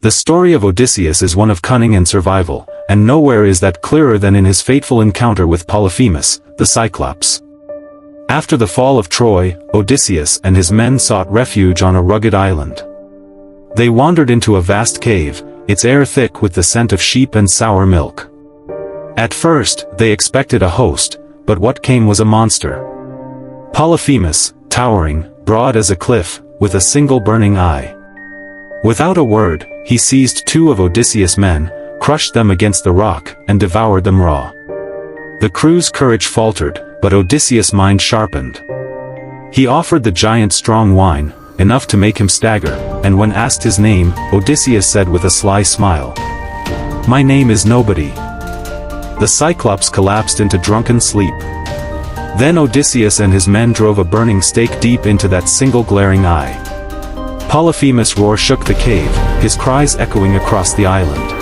The story of Odysseus is one of cunning and survival, and nowhere is that clearer than in his fateful encounter with Polyphemus, the Cyclops. After the fall of Troy, Odysseus and his men sought refuge on a rugged island. They wandered into a vast cave, its air thick with the scent of sheep and sour milk. At first, they expected a host, but what came was a monster. Polyphemus, towering, broad as a cliff, with a single burning eye. Without a word, he seized two of Odysseus' men, crushed them against the rock, and devoured them raw. The crew's courage faltered, but Odysseus' mind sharpened. He offered the giant strong wine, enough to make him stagger, and when asked his name, Odysseus said with a sly smile, "My name is Nobody." The Cyclops collapsed into drunken sleep. Then Odysseus and his men drove a burning stake deep into that single glaring eye. Polyphemus' roar shook the cave, his cries echoing across the island.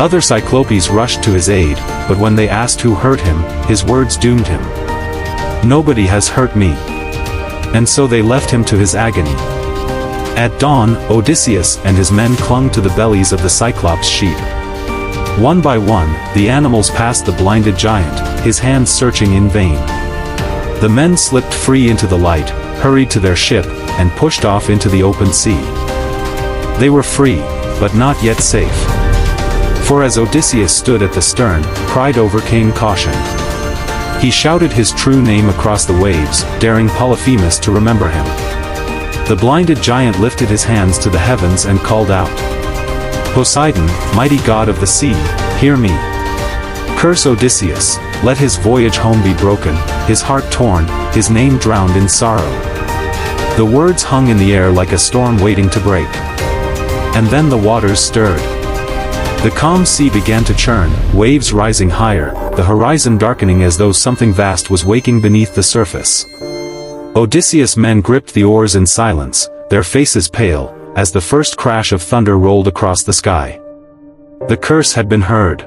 Other Cyclopes rushed to his aid, but when they asked who hurt him, his words doomed him. "Nobody has hurt me." And so they left him to his agony. At dawn, Odysseus and his men clung to the bellies of the Cyclops sheep. One by one, the animals passed the blinded giant, his hands searching in vain. The men slipped free into the light, hurried to their ship, and pushed off into the open sea. They were free, but not yet safe. For as Odysseus stood at the stern, pride overcame caution. He shouted his true name across the waves, daring Polyphemus to remember him. The blinded giant lifted his hands to the heavens and called out, "Poseidon, mighty god of the sea, hear me. Curse Odysseus, let his voyage home be broken, his heart torn, his name drowned in sorrow." The words hung in the air like a storm waiting to break. And then the waters stirred. The calm sea began to churn, waves rising higher, the horizon darkening as though something vast was waking beneath the surface. Odysseus' men gripped the oars in silence, their faces pale, as the first crash of thunder rolled across the sky. The curse had been heard.